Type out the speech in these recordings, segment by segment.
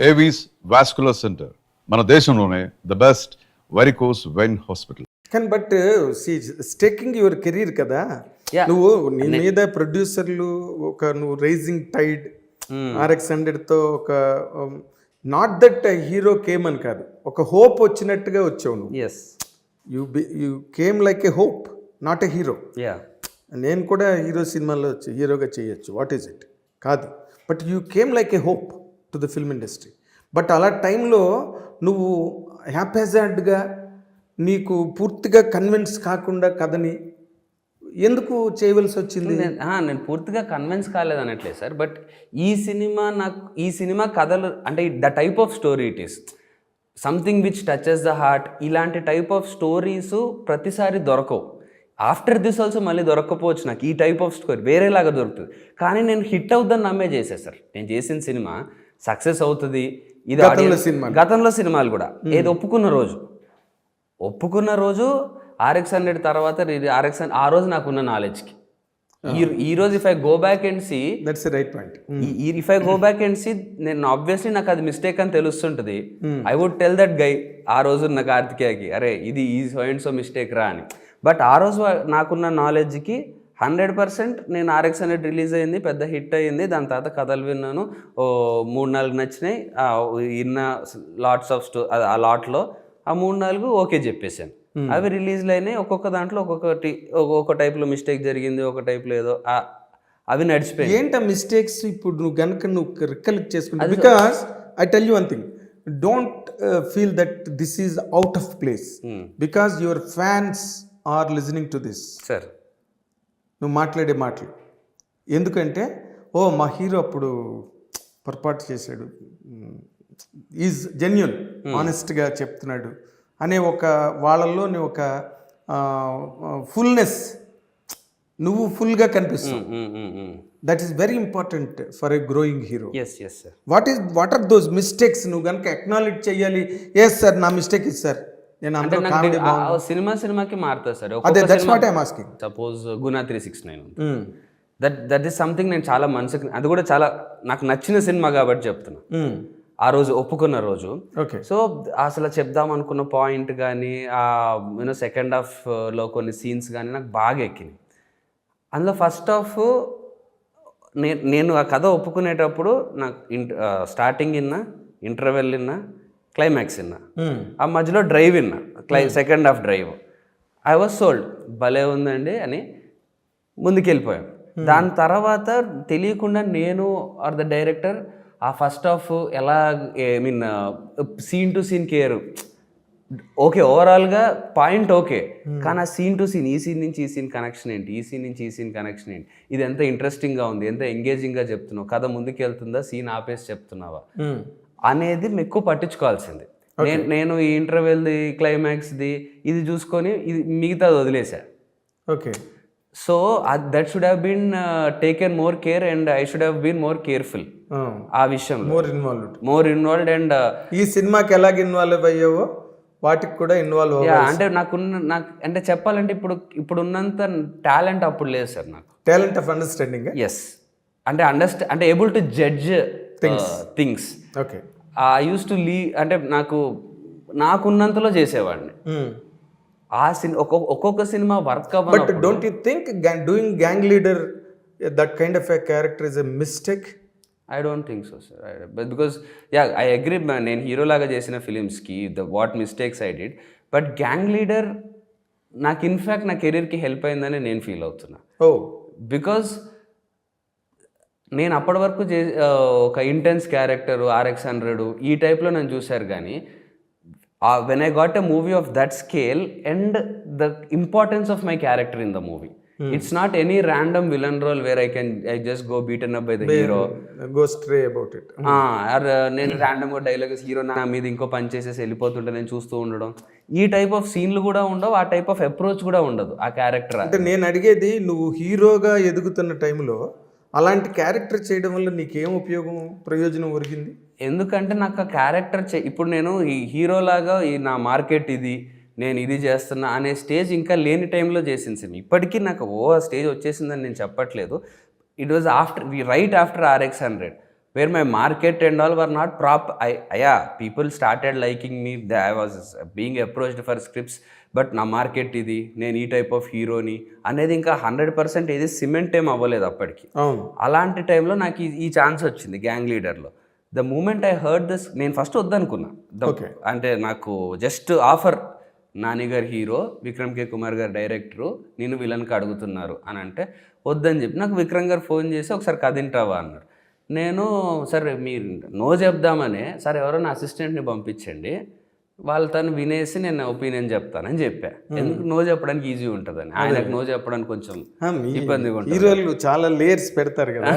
Avis vascular centre, మన దేశంలోనే the best varicose vein hospital. కానీ బట్ స్టేకింగ్ యువర్ కెరీర్ కదా. నువ్వు నీ మీద ప్రొడ్యూసర్లు నువ్వు రైజింగ్ టైడ్ RX-100తో ఒక నాట్ దట్ హీరో కేమ్ అని కాదు, ఒక హోప్ వచ్చినట్టుగా వచ్చావు నువ్వు. Yes, you came like a hope, not a hero. నేను కూడా హీరో సినిమాలో హీరోగా చేయొచ్చు, వాట్ ఈజ్ ఇట్ కాదు, but you came like a hope to the film industry. But అలా టైంలో నువ్వు హ్యాపీజాడ్గా నీకు పూర్తిగా కన్విన్స్ కాకుండా కథని ఎందుకు చేయవలసి వచ్చింది? నేను పూర్తిగా కన్విన్స్ కాలేదు అనట్లేదు సార్, బట్ ఈ సినిమా కథలు అంటే the type of story it is something which touches the heart. ఇలాంటి టైప్ ఆఫ్ స్టోరీస్ ప్రతిసారి దొరకవు. ఆఫ్టర్ దిస్ ఆల్సో మళ్ళీ దొరక్కపోవచ్చు నాకు ఈ టైప్ ఆఫ్ స్టోరీ, వేరేలాగా దొరుకుతుంది. కానీ నేను హిట్ అవుతుందని నమ్మే చేసే సార్. నేను చేసిన సినిమా సక్సెస్ అవుతుంది. ఇది గతంలో సినిమాలు కూడా ఏది ఒప్పుకున్న రోజు RX-100 తర్వాత RX-100 ఆ రోజు నాకున్న నాలెడ్జ్కి ఈ రోజు if I go back and see that's right point. If I go back and see నేను ఆబ్వియస్లీ నాకు అది మిస్టేక్ అని తెలుస్తుంటుంది. I would tell that guy ఆ రోజు ఉన్న కార్తికేయకి, అరే ఇది ఈ సో మిస్టేక్ రా అని. బట్ ఆ రోజు నాకున్న నాలెడ్జ్కి 100% నేను RX-100 రిలీజ్ అయింది, పెద్ద హిట్ అయ్యింది. దాని తర్వాత కథలు విన్నాను, 3-4 నచ్చినాయి, ఇన్న లాట్స్ ఆఫ్ ఆ లాట్లో ఆ 3-4 ఓకే చెప్పేశాను. అవి రిలీజ్లు అయినాయి. ఒక్కొక్క దాంట్లో ఒక్కొక్క టైప్లో మిస్టేక్ జరిగింది, ఒక టైప్లో ఏదో అవి నడిచిపోయాయి. ఏంటా మిస్టేక్స్ ఇప్పుడు నువ్వు కనుక రికలెక్ట్ చేసుకుంటా? Because I tell you one thing, don't feel that this is out of place because your fans are listening to this. Sir నువ్వు మాట్లాడే మాటలు ఎందుకంటే మా హీరో అప్పుడు పొరపాటు చేశాడు, ఈజ్ జెన్యున్, ఆనెస్ట్గా చెప్తున్నాడు అనే ఒక వాళ్ళల్లోని ఒక ఫుల్నెస్, నువ్వు ఫుల్గా కనిపిస్తావు. That is very important for a growing hero. What are those mistakes నువ్వు కనుక అక్నాలెడ్జ్ చేయాలి. ఎస్ సార్, నా మిస్టేక్ ఇది సార్, నేను సినిమాకి మారుతా sir. Suppose Guna 369 that is something నేను చాలా మనసుకి, అది కూడా చాలా నాకు నచ్చిన సినిమా కాబట్టి చెప్తున్నా. ఆ రోజు ఒప్పుకున్న రోజు. సో అసలు చెప్దాం అనుకున్న పాయింట్ కానీ సెకండ్ హాఫ్లో కొన్ని సీన్స్ కానీ నాకు బాగా ఎక్కినాయి. అందులో ఫస్ట్ హాఫ్ నేను ఆ కథ ఒప్పుకునేటప్పుడు నాకు స్టార్టింగ్ విన్నా, ఇంటర్వెల్ విన్నా, క్లైమాక్స్ విన్నా, ఆ మధ్యలో డ్రైవ్ విన్నా, second half drive. I was sold, భలే ఉందండి అని ముందుకెళ్ళిపోయాను. దాని తర్వాత తెలియకుండా నేను ఆర్ ద డైరెక్టర్ ఆ ఫస్ట్ హాఫ్ ఎలా scene to scene care okay, ఓవరాల్గా పాయింట్ ఓకే, కానీ ఆ సీన్ టు సీన్, ఈ సీన్ నుంచి ఈ సీన్ కనెక్షన్ ఏంటి, ఈ సీన్ నుంచి ఈ సీన్ కనెక్షన్ ఏంటి, ఇది ఎంత ఇంట్రెస్టింగ్గా ఉంది, ఎంత ఎంగేజింగ్గా చెప్తున్నావు, కథ ముందుకు వెళ్తుందా, సీన్ ఆపేసి చెప్తున్నావా అనేది ఎక్కువ పట్టించుకోవాల్సింది. నేను ఈ ఇంటర్వెల్ది, క్లైమాక్స్ది ఇది చూసుకొని ఇది మిగతాది వదిలేసా. Okay, so that should have been taken more care and I should have been more careful ఆ విషయంలో, మోర్ ఇన్వాల్వ్డ్. అండ్ ఈ సినిమాకి ఎలాగ ఇన్వాల్వ్ అయ్యావో వాటికి కూడా ఇన్వాల్వ్ అంటే నాకు అంటే చెప్పాలంటే ఇప్పుడు ఉన్నంత టాలెంట్ అప్పుడు లేదు సార్ నాకు. Talent of understanding. ఎస్, అంటే able to judge things. Okay, I use to అంటే నాకున్నంతలో చేసేవాడిని. ఆ ఒక్కొక్క సినిమా వర్క్ అవ్వదు. But don't you think doing gang leader that kind of a character is a mistake? I don't think so sir, because I agree, నేను హీరోలాగా చేసిన ఫిలిమ్స్కి what mistakes I did, but gang leader నాకు in fact నా కెరీర్కి help అయిందని నేను feel అవుతున్నా. బికాజ్ నేను అప్పటి వరకు ఒక ఇంటెన్స్ క్యారెక్టర్ RX-100 ఈ టైప్లో నేను చూశారు. కానీ when I got a movie of that scale and the importance of my character in the movie, it's not any random villain role where I just go beaten up by the hero, go stray about it. నేను ర్యాండమ్గా dialogues hero నా మీద ఇంకో పని చేసేసి వెళ్ళిపోతుంటే నేను చూస్తూ ఉండడం, ఈ టైప్ ఆఫ్ సీన్లు కూడా ఉండవు, ఆ టైప్ ఆఫ్ అప్రోచ్ కూడా ఉండదు ఆ క్యారెక్టర్. అంటే నేను అడిగేది, నువ్వు హీరోగా ఎదుగుతున్న టైంలో అలాంటి క్యారెక్టర్ చేయడం వల్ల నీకేం ఉపయోగం, ప్రయోజనం ఒరిగింది? ఎందుకంటే నాకు ఆ క్యారెక్టర్ ఇప్పుడు నేను ఈ హీరోలాగా నా మార్కెట్ ఇది, నేను ఇది చేస్తున్నా అనే స్టేజ్ ఇంకా లేని టైంలో చేసిన సినిమా. ఇప్పటికీ నాకు స్టేజ్ వచ్చేసిందని నేను చెప్పట్లేదు. It was right after RX-100. Where my market and all were not people started liking me, I was being approached for scripts, but నా మార్కెట్ ఇది, నేను ఈ టైప్ ఆఫ్ హీరోని అనేది ఇంకా 100% ఏది సిమెంట్ ఏం అవ్వలేదు అప్పటికి. అలాంటి టైంలో నాకు ఈ ఛాన్స్ వచ్చింది గ్యాంగ్ లీడర్లో. The moment I heard this, నేను ఫస్ట్ వద్దనుకున్నా. అంటే నాకు జస్ట్ ఆఫర్, నాని గారు హీరో, విక్రమ్ కే కుమార్ గారు డైరెక్టరు, నేను విలన్కి అడుగుతున్నారు అని అంటే వద్దని చెప్పి నాకు విక్రమ్ గారు ఫోన్ చేసి ఒకసారి కథ వింటావా అన్నారు. నేను సరే మీరు నో చెప్దామని, సరే ఎవరో నా అసిస్టెంట్ని పంపించండి, వాళ్ళతో వినేసి నేను ఒపీనియన్ చెప్తానని చెప్పా. ఎందుకు నో చెప్పడానికి ఈజీ ఉంటుందని, ఆయనకు నో చెప్పడానికి కొంచెం ఇబ్బందిగా ఉంటుంది. హీరోలు చాలా లేయర్స్ పెడతారు కదా.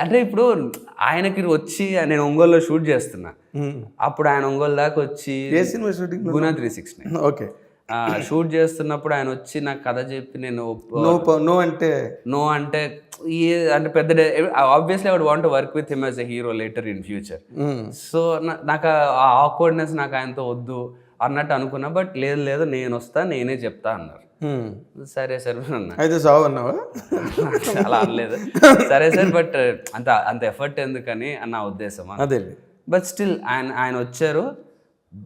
అంటే ఇప్పుడు ఆయనకి వచ్చి నేను ఒంగోలులో షూట్ చేస్తున్నా, అప్పుడు ఆయన ఒంగోలు దాకా వచ్చి గునా 369 ఓకే షూట్ చేస్తున్నప్పుడు ఆయన వచ్చి నాకు కథ చెప్పి నేను నో అంటే అంటే పెద్ద obviously I would want to work with him as a hero later in future. So నాకు ఆ ఆక్వర్డ్నెస్ నాకు ఆయనతో వద్దు అన్నట్టు అనుకున్నా. బట్ లేదు నేను వస్తా, నేనే చెప్తా అన్నారు. సరే సార్ అన్నా, అయితే సావు అన్నావా? అలా అనలేదు, సరే సార్ బట్ అంత ఎఫర్ట్ ఎందుకని నా ఉద్దేశం. అదే బట్ స్టిల్ ఆయన వచ్చారు.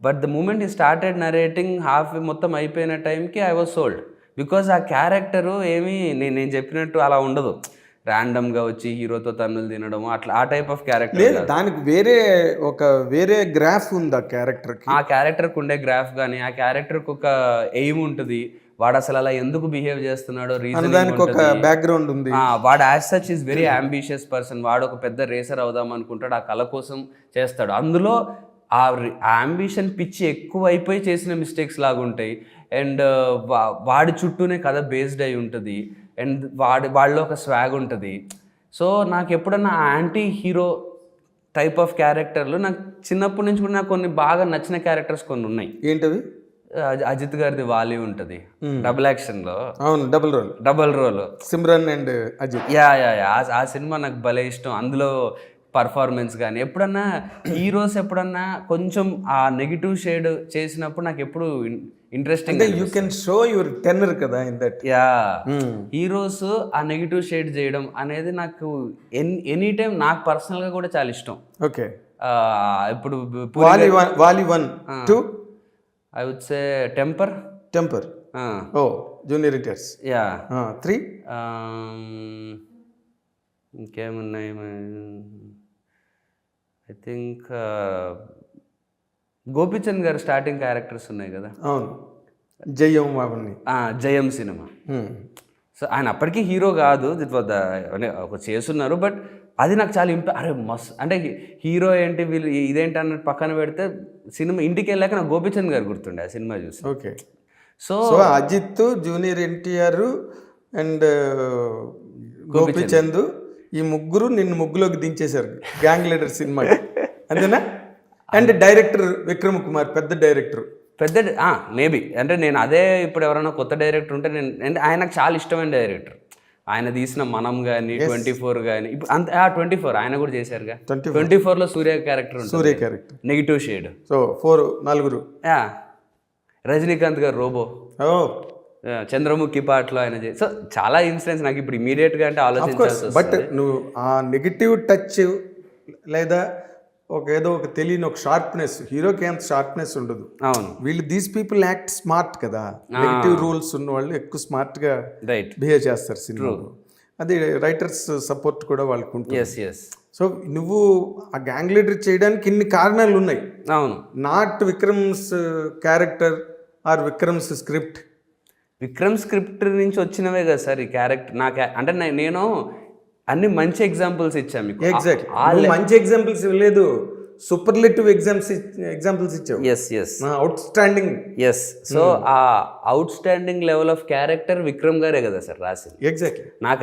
బట్ ద మూమెంట్ ఈ స్టార్టెడ్ నరేటింగ్ హాఫ్ మొత్తం అయిపోయిన టైంకి ఐ వాజ్ సోల్డ్. బికాజ్ ఆ క్యారెక్టరు ఏమీ నేను చెప్పినట్టు అలా ఉండదు, ర్యాండమ్గా వచ్చి హీరోతో తన్నులు తినడం అట్లా ఆ టైప్ ఆఫ్ క్యారెక్టర్ లేదు. దానికి వేరే గ్రాఫ్ ఉంది ఆ క్యారెక్టర్కి. ఆ క్యారెక్టర్కి ఉండే గ్రాఫ్ కానీ, ఆ క్యారెక్టర్కి ఒక ఎయిమ్ ఉంటుంది, వాడు అసలు అలా ఎందుకు బిహేవ్ చేస్తున్నాడో రీజన్, ఒక బ్యాక్గ్రౌండ్ ఉంది. వాడు as such is very ambitious person, వాడు ఒక పెద్ద రేసర్ అవుదాం అనుకుంటాడు, ఆ కళ కోసం చేస్తాడు. అందులో ఆ అంబిషన్ పిచ్చి ఎక్కువ అయిపోయి చేసిన మిస్టేక్స్ లాగా ఉంటాయి. అండ్ వాడి చుట్టూనే కథ బేస్డ్ అయి ఉంటుంది. అండ్ వాళ్ళలో ఒక స్వాగ్ ఉంటుంది. సో నాకు ఎప్పుడన్నా యాంటీ హీరో టైప్ ఆఫ్ క్యారెక్టర్లు నాకు చిన్నప్పటి నుంచి కూడా నాకు కొన్ని బాగా నచ్చిన క్యారెక్టర్స్ కొన్ని ఉన్నాయి. ఏంటవి? అజిత్ గారిది వాలి ఉంటుంది, డబుల్ యాక్షన్లో. అవును, double role Simran and Ajith. ఆ సినిమా నాకు భలే ఇష్టం. అందులో పర్ఫార్మెన్స్ కానీ ఎప్పుడన్నా హీరోస్ ఎప్పుడన్నా కొంచెం ఆ నెగిటివ్ షేడ్ చేసినప్పుడు నాకు ఎప్పుడు interesting. You can show your tenor కదా ఇన్ దట్. హీరోస్ ఆ నెగిటివ్ షేడ్ చేయడం అనేది నాకు ఎనీ టైం నాకు పర్సనల్గా కూడా చాలా ఇష్టం. ఓకే, ఇప్పుడు Vaali 1 2 I would say Temper. ఓ జూనియర్ ఎన్టీఆర్స్. 3 ఇంకేమున్నాయి, ఐ థింక్ గోపీచంద్ గారు స్టార్టింగ్ క్యారెక్టర్స్ ఉన్నాయి కదా. అవును, జయం సినిమా. సో ఆయన అప్పటికీ హీరో కాదు, ఒక చేస్తున్నారు. బట్ అది నాకు చాలా అరే మస్త్, అంటే హీరో ఏంటి వీళ్ళు ఇదేంటి అన్నట్టు పక్కన పెడితే సినిమా ఇంటికి వెళ్ళాక నాకు గోపీచంద్ గారు గుర్తుండే ఆ సినిమా చూసి. Okay, so Ajith, junior NTR and Gopichand, ఈ ముగ్గురు నిన్ను ముగ్గులోకి దించేశారు గ్యాంగ్ లీడర్ సినిమా, అంతేనా? అండ్ డైరెక్టర్ విక్రమ్ కుమార్, పెద్ద డైరెక్టర్. మేబీ అంటే నేను అదే ఇప్పుడు ఎవరైనా కొత్త డైరెక్టర్ ఉంటే నేను ఆయనకు చాలా ఇష్టమైన డైరెక్టర్. ఆయన తీసిన మనం కానీ 24 కానీ, ఇప్పుడు అంత 24 ఆయన కూడా చేశారుగా. 24లో Suriya character negative shade. So 4 Rajinikanth garu Robo, Chandramukhi పాటలో ఆయన సో చాలా ఇన్సిడెంట్స్ నాకు ఇప్పుడు ఇమీడియట్గా అంటే ఆలోచించాల్సి. బట్ నువ్వు ఆ నెగిటివ్ టచ్ లేదా ఏదో ఒక తెలియని ఒక షార్ప్నెస్, హీరోకి ఎంత షార్ప్నెస్ ఉండదు. అవును, వీళ్ళు దీస్ పీపుల్ యాక్ట్ స్మార్ట్ కదా. నెగిటివ్ రూల్స్ ఉన్న వాళ్ళు ఎక్కువ స్మార్ట్గా బిహేవ్ చేస్తారు సినిమాలో. అది రైటర్స్ సపోర్ట్ కూడా వాళ్ళకు ఉంటుంది. సో నువ్వు ఆ గ్యాంగ్ లీడర్ చేయడానికి ఇన్ని కారణాలు ఉన్నాయి. అవును, not Vikram's character are Vikram's script. Vikram script నుంచి వచ్చినవే కదా సార్ ఈ క్యారెక్టర్. అంటే నేను అన్ని మంచి ఎగ్జాంపుల్స్ ఇచ్చాను మీకు. ఎగ్జాక్ట్లీ, మంచి ఎగ్జాంపుల్స్ ఇవ్వలేదు, సూపర్లేటివ్ ఎగ్జాంపుల్స్ ఇచ్చావు. Out standing. సో ఆ out standing level of character Vikram గారే కదా సార్ రాసింది. ఎగ్జాక్ట్లీ, నాకు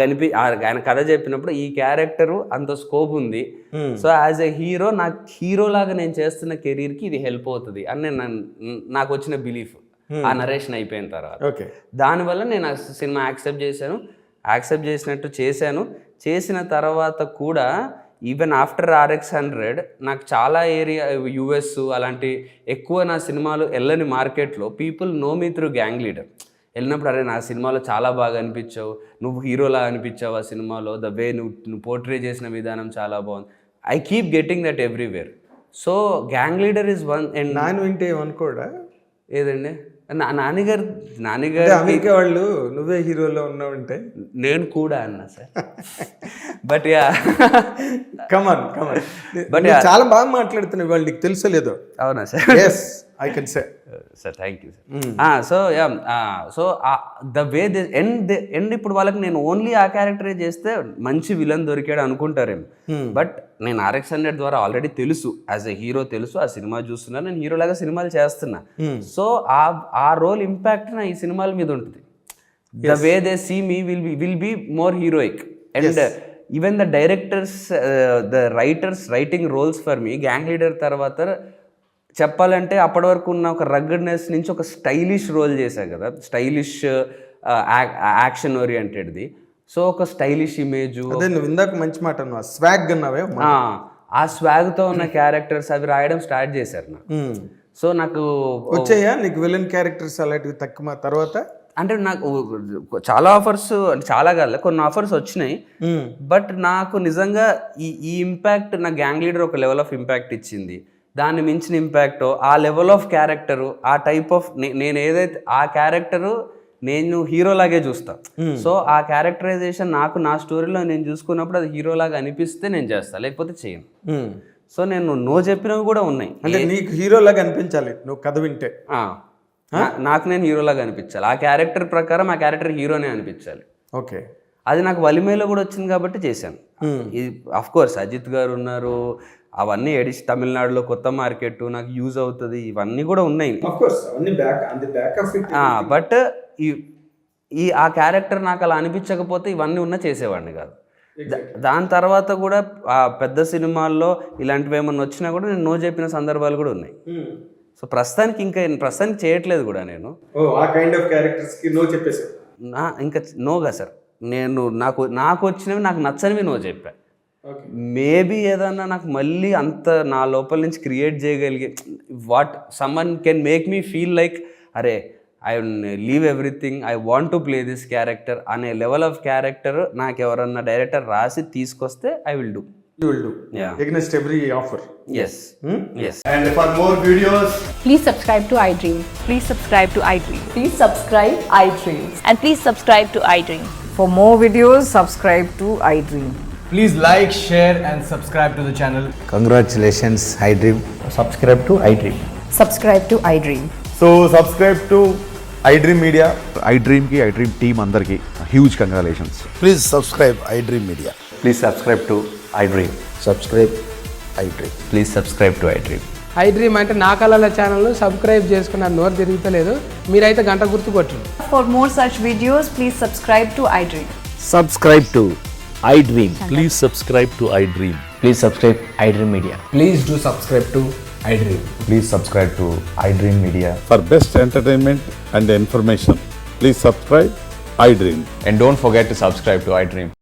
ఆయన కథ చెప్పినప్పుడు ఈ క్యారెక్టర్ అంత స్కోప్ ఉంది. సో యాజ్ ఎ హీరో, నాకు హీరో లాగా నేను చేస్తున్న కెరీర్కి ఇది హెల్ప్ అవుతుంది అని నాకు వచ్చిన బిలీఫ్ ఆ నరేషన్ అయిపోయిన తర్వాత. దానివల్ల నేను ఆ సినిమా యాక్సెప్ట్ చేసినట్టు చేసిన తర్వాత కూడా ఈవెన్ ఆఫ్టర్ RX100 నాకు చాలా ఏరియా US అలాంటి ఎక్కువ నా సినిమాలు వెళ్ళని మార్కెట్లో people know me through Gang Leader. వెళ్ళినప్పుడు అరే నా సినిమాలో చాలా బాగా అనిపించావు, నువ్వు హీరోలా అనిపించావు ఆ సినిమాలో, ద వే నువ్వు పోర్ట్రే చేసిన విధానం చాలా బాగుంది. I keep getting that everywhere. So gang leader is one. And Nani వింటే ఏమనుకోడా? ఏదండి నాన్నగారు అమెరికా వాళ్ళు నువ్వే హీరోలో ఉన్నావంటే నేను కూడా అన్నా sir. But ya come on but చాలా బాగా మాట్లాడుతున్నావు వాళ్ళు, నీకు తెలుసో లేదో. అవునా sir? Yes I can say sir, thank you sir. So ya, so the way they end ఇప్పుడు వాళ్ళకి నేను ఓన్లీ ఆ క్యారెక్టరే చేస్తే మంచి విలన్ దొరికాడు అనుకుంటారేమో. బట్ నేను RX-100 ద్వారా ఆల్రెడీ తెలుసు, యాజ్ ఎ హీరో తెలుసు, ఆ సినిమా చూస్తున్నా, నేను హీరో లాగా సినిమాలు చేస్తున్నా. సో ఆ రోల్ ఇంపాక్ట్ నా ఈ సినిమాల మీద ఉంటుంది. The way they see me will be more heroic. And even the directors, the writers writing roles for me gang leader తర్వాత చెప్పాలంటే అప్పటి వరకు ఉన్న ఒక రగ్గడ్నెస్ నుంచి ఒక స్టైలిష్ రోల్ చేశారు కదా, స్టైలిష్ యాక్షన్ ఓరియంటెడ్ది. సో ఒక స్టైలిష్ ఇమేజ్, అదే నువ్వు ఇందాక మంచి మాట అన్నావు, స్వాగ్ అన్నావే, ఆ స్వాగ్తో ఉన్న క్యారెక్టర్స్ అవి రాయడం స్టార్ట్ చేశారు నాకు. సో నాకు వచ్చాయా నీకు విలన్ క్యారెక్టర్స్ అలాంటివి తక్కువ తర్వాత? అంటే నాకు చాలా ఆఫర్స్, చాలా కాదు కొన్ని ఆఫర్స్ వచ్చినాయి. బట్ నాకు నిజంగా ఈ ఇంపాక్ట్ నా గ్యాంగ్ లీడర్ ఒక లెవెల్ ఆఫ్ ఇంపాక్ట్ ఇచ్చింది. దాన్ని మించిన ఇంపాక్ట్, ఆ లెవెల్ ఆఫ్ క్యారెక్టరు, ఆ టైప్ ఆఫ్ నేను ఏదైతే ఆ క్యారెక్టరు నేను హీరోలాగే చూస్తా. సో ఆ క్యారెక్టరైజేషన్ నాకు నా స్టోరీలో నేను చూసుకున్నప్పుడు అది హీరోలాగా అనిపిస్తే నేను చేస్తాను, లేకపోతే చేయను. సో నేను నో చెప్పినవి కూడా ఉన్నాయి. అంటే నీకు హీరోలాగా అనిపించాలి నువ్వు కథ వింటే. నాకు నేను హీరోలాగా అనిపించాలి, ఆ క్యారెక్టర్ ప్రకారం ఆ క్యారెక్టర్ హీరోనే అనిపించాలి. ఓకే, అది నాకు వలిమేలో కూడా వచ్చింది కాబట్టి చేశాను. ఇది అఫ్ కోర్స్ అజిత్ గారు ఉన్నారు, అవన్నీ తమిళనాడులో కొత్త మార్కెట్ నాకు యూజ్ అవుతుంది, ఇవన్నీ కూడా ఉన్నాయి. బట్ ఆ క్యారెక్టర్ నాకు అలా అనిపించకపోతే ఇవన్నీ ఉన్నా చేసేవాడిని కాదు. దాని తర్వాత కూడా ఆ పెద్ద సినిమాల్లో ఇలాంటివి ఏమన్నా వచ్చినా కూడా నేను నో చెప్పిన సందర్భాలు కూడా ఉన్నాయి. సో ప్రస్తుతానికి చేయట్లేదు కూడా నేను. ఇంకా నోగా సార్, నేను నాకు వచ్చినవి నాకు నచ్చనివి నో చెప్పా. మేబీ ఏదన్నా నాకు మళ్ళీ అంత నా లోపల నుంచి క్రియేట్ చేయగలిగే what someone can make me feel like అరే I leave everything, I want to play this character అనే లెవెల్ ఆఫ్ క్యారెక్టర్ నాకు ఎవరన్నా డైరెక్టర్ రాసి తీసుకొస్తే I will do. You will do. Yeah. Against every offer. Yes. Yes. And for more videos, please subscribe to iDream. Please subscribe to iDream. Please subscribe iDream. And please subscribe to iDream. For more videos, subscribe to iDream. please like, share and subscribe to the channel. Congratulations, iDream. Subscribe to iDream. Subscribe to iDream. So subscribe to iDream Media. iDream ki iDream team andarki huge congratulations. Please subscribe iDream Media. Please subscribe to iDream. Subscribe iDream. Please subscribe to iDream. iDream అంటే నా కళల channel subscribe చేసుకున్న నోరు తిరుగుతలేదు, మీరైతే గంట గుర్తు కొట్టండి. For more such videos, please subscribe to iDream. Subscribe to iDream. Please subscribe to iDream. Please subscribe iDream Media. Please do subscribe to iDream. Please subscribe to iDream Media. For best entertainment and information, please subscribe iDream. And don't forget to subscribe to iDream.